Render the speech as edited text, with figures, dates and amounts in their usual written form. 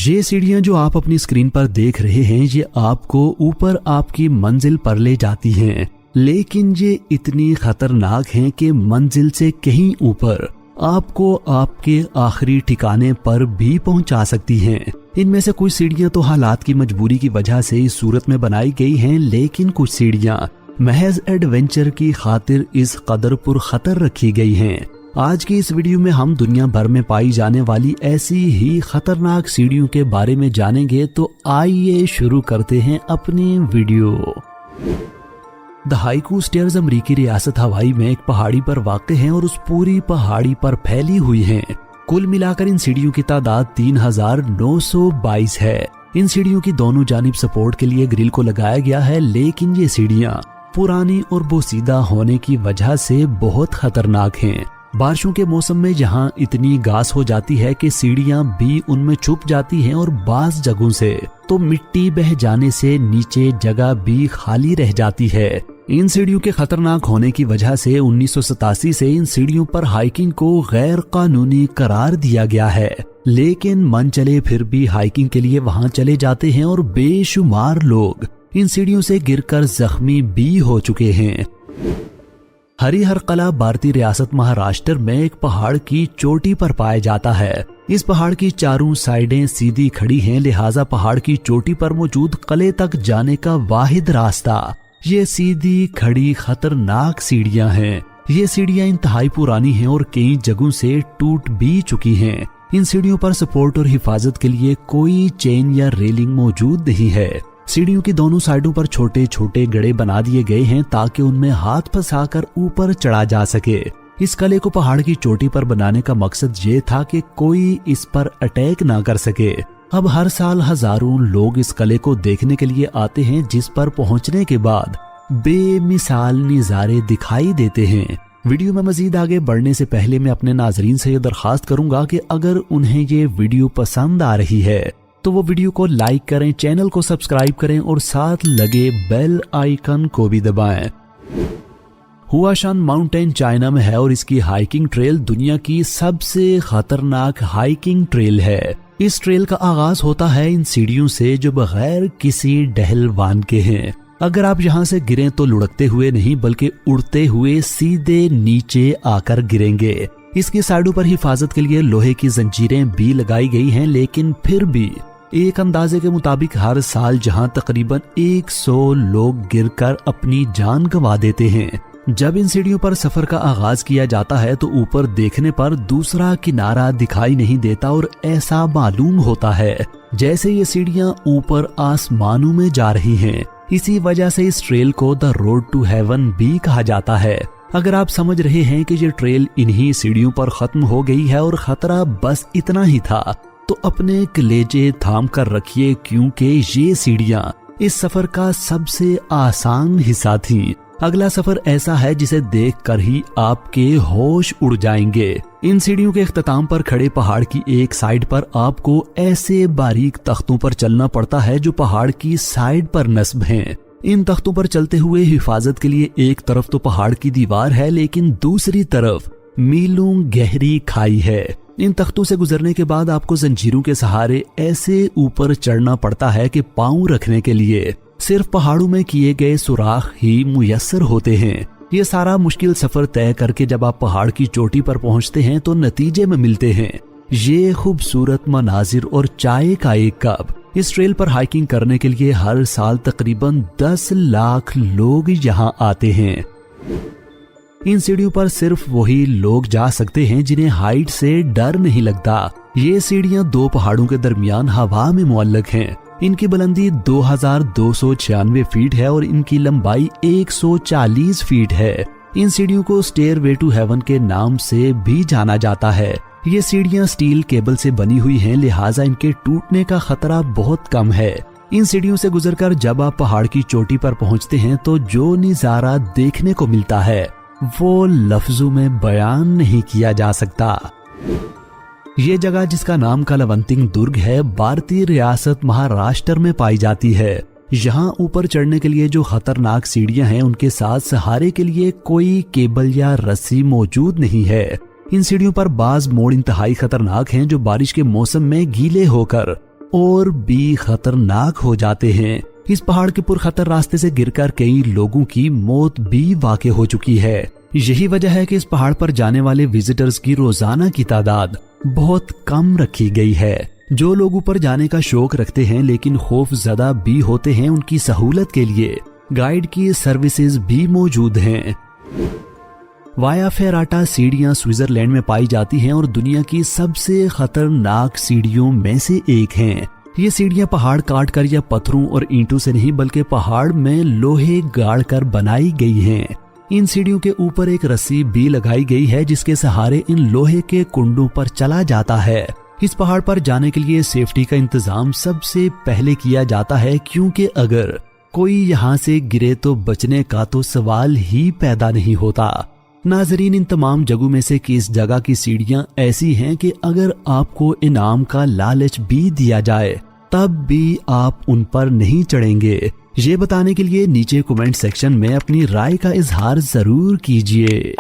ये सीढ़ियां जो आप अपनी स्क्रीन पर देख रहे हैं ये आपको ऊपर आपकी मंजिल पर ले जाती हैं, लेकिन ये इतनी खतरनाक हैं कि मंजिल से कहीं ऊपर आपको आपके आखिरी ठिकाने पर भी पहुंचा सकती हैं। इनमें से कुछ सीढ़ियां तो हालात की मजबूरी की वजह से इस सूरत में बनाई गई हैं, लेकिन कुछ सीढ़ियां महज एडवेंचर की खातिर इस कदर पुरखतर रखी गई हैं। आज की इस वीडियो में हम दुनिया भर में पाई जाने वाली ऐसी ही खतरनाक सीढ़ियों के बारे में जानेंगे, तो आइए शुरू करते हैं अपनी वीडियो। द हाइकू स्टेयर्स अमरीकी रियासत हवाई में एक पहाड़ी पर वाक़ हैं और उस पूरी पहाड़ी पर फैली हुई हैं। कुल मिलाकर इन सीढ़ियों की तादाद 3922 है। इन सीढ़ियों की दोनों जानिब सपोर्ट के लिए ग्रिल को लगाया गया है, लेकिन ये सीढ़ियां पुरानी और बोसीदा होने की वजह से बहुत खतरनाक हैं। बारिशों के मौसम में यहाँ इतनी घास हो जाती है कि सीढ़ियां भी उनमें छुप जाती हैं और बाज़ जगहों से तो मिट्टी बह जाने से नीचे जगह भी खाली रह जाती है। इन सीढ़ियों के खतरनाक होने की वजह से 1987 से इन सीढ़ियों पर हाइकिंग को गैर कानूनी करार दिया गया है, लेकिन मन चले फिर भी हाइकिंग के लिए वहां चले जाते हैं और बेशुमार लोग इन सीढ़ियों से गिरकर जख्मी भी हो चुके हैं। हरिहर कला भारतीय रियासत महाराष्ट्र में एक पहाड़ की चोटी पर पाया जाता है। इस पहाड़ की चारों साइडें सीधी खड़ी हैं, लिहाजा पहाड़ की चोटी पर मौजूद किले तक जाने का वाहिद रास्ता ये सीधी खड़ी खतरनाक सीढ़ियां हैं। ये सीढ़ियां इंतहाई पुरानी हैं और कई जगहों से टूट भी चुकी हैं। इन सीढ़ियों पर सपोर्ट और हिफाजत के लिए कोई चेन या रेलिंग मौजूद नहीं है। सीढ़ियों की दोनों साइडों पर छोटे छोटे गड्ढे बना दिए गए हैं ताकि उनमें हाथ फंसाकर ऊपर चढ़ा जा सके। इस किले को पहाड़ की चोटी पर बनाने का मकसद ये था कि कोई इस पर अटैक ना कर सके। अब हर साल हजारों लोग इस किले को देखने के लिए आते हैं, जिस पर पहुंचने के बाद बेमिसाल नज़ारे दिखाई देते हैं। वीडियो में मजीद आगे बढ़ने से पहले मैं अपने नाजरीन से ये दरखास्त करूंगा कि अगर उन्हें ये वीडियो पसंद आ रही है तो वो वीडियो को लाइक करें, चैनल को सब्सक्राइब करें और साथ लगे बेल आइकन को भी दबाएं। हुआशान माउंटेन चाइना में है और इसकी हाइकिंग ट्रेल दुनिया की सबसे खतरनाक हाइकिंग ट्रेल है। इस ट्रेल का आगाज होता है इन सीढ़ियों से जो बगैर किसी डहलवान के हैं। अगर आप यहाँ से गिरें तो लुढ़कते हुए नहीं बल्कि उड़ते हुए सीधे नीचे आकर गिरेंगे। इसकी साइडों पर हिफाजत के लिए लोहे की जंजीरें भी लगाई गई हैं, लेकिन फिर भी एक अंदाजे के मुताबिक हर साल जहां तकरीबन 100 लोग गिरकर अपनी जान गंवा देते हैं। जब इन सीढ़ियों पर सफर का आगाज किया जाता है तो ऊपर देखने पर दूसरा किनारा दिखाई नहीं देता और ऐसा मालूम होता है जैसे ये सीढ़ियां ऊपर आसमानों में जा रही हैं। इसी वजह से इस ट्रेल को द रोड टू हेवन भी कहा जाता है। अगर आप समझ रहे हैं कि ये ट्रेल इन्हीं सीढ़ियों पर खत्म हो गई है और खतरा बस इतना ही था, तो अपने कलेजे थाम कर रखिए, क्योंकि ये सीढ़ियां इस सफर का सबसे आसान हिस्सा थी। अगला सफर ऐसा है जिसे देखकर ही आपके होश उड़ जाएंगे। इन सीढ़ियों के इख्तिताम पर खड़े पहाड़ की एक साइड पर आपको ऐसे बारीक तख्तों पर चलना पड़ता है जो पहाड़ की साइड पर नस्ब हैं। इन तख्तों पर चलते हुए हिफाजत के लिए एक तरफ तो पहाड़ की दीवार है, लेकिन दूसरी तरफ मीलों गहरी खाई है। इन तख्तों से गुजरने के बाद आपको जंजीरों के सहारे ऐसे ऊपर चढ़ना पड़ता है कि पांव रखने के लिए सिर्फ पहाड़ों में किए गए सुराख ही मुयस्सर होते हैं। ये सारा मुश्किल सफर तय करके जब आप पहाड़ की चोटी पर पहुंचते हैं तो नतीजे में मिलते हैं ये खूबसूरत मनाजिर और चाय का एक कप। इस ट्रेल पर हाइकिंग करने के लिए हर साल तकरीबन 10 लाख लोग यहाँ आते हैं। इन सीढ़ियों पर सिर्फ वही लोग जा सकते हैं जिन्हें हाइट से डर नहीं लगता। ये सीढ़ियां दो पहाड़ों के दरमियान हवा में मुअल्लक हैं। इनकी बुलंदी 2296 फीट है और इनकी लंबाई 140 फीट है। इन सीढ़ियों को स्टेयरवे टू हेवन के नाम से भी जाना जाता है। ये सीढ़ियां स्टील केबल से बनी हुई हैं, लिहाजा इनके टूटने का खतरा बहुत कम है। इन सीढ़ियों से गुजरकर जब आप पहाड़ की चोटी पर पहुंचते हैं तो जो नजारा देखने को मिलता है वो लफ्जों में बयान नहीं किया जा सकता। ये जगह जिसका नाम कलावंतिंग दुर्ग है, भारतीय रियासत महाराष्ट्र में पाई जाती है। यहाँ ऊपर चढ़ने के लिए जो खतरनाक सीढ़ियां हैं उनके साथ सहारे के लिए कोई केबल या रस्सी मौजूद नहीं है। इन सीढ़ियों पर बाज मोड़ इंतहाई खतरनाक हैं जो बारिश के मौसम में गीले होकर और भी खतरनाक हो जाते हैं। इस पहाड़ के पुरखतर रास्ते से गिरकर कई लोगों की मौत भी वाक़ई हो चुकी है। यही वजह है कि इस पहाड़ पर जाने वाले विजिटर्स की रोजाना की तादाद बहुत कम रखी गई है। जो लोग ऊपर जाने का शौक रखते हैं लेकिन खौफ ज़दा भी होते हैं, उनकी सहूलत के लिए गाइड की सर्विसेज भी मौजूद हैं। वाया फेराटा सीढ़ियां स्विट्जरलैंड में पाई जाती हैं और दुनिया की सबसे खतरनाक सीढ़ियों में से एक हैं। ये सीढ़ियां पहाड़ काट कर या पत्थरों और ईंटों से नहीं बल्कि पहाड़ में लोहे गाड़ कर बनाई गई हैं। इन सीढ़ियों के ऊपर एक रस्सी भी लगाई गई है जिसके सहारे इन लोहे के कुंडों पर चला जाता है। इस पहाड़ पर जाने के लिए सेफ्टी का इंतजाम सबसे पहले किया जाता है, क्योंकि अगर कोई यहाँ से गिरे तो बचने का तो सवाल ही पैदा नहीं होता। नाजरीन, इन तमाम जगहों में से किस जगह की सीढ़ियां ऐसी हैं कि अगर आपको इनाम का लालच भी दिया जाए तब भी आप उन पर नहीं चढ़ेंगे? ये बताने के लिए नीचे कमेंट सेक्शन में अपनी राय का इजहार जरूर कीजिए।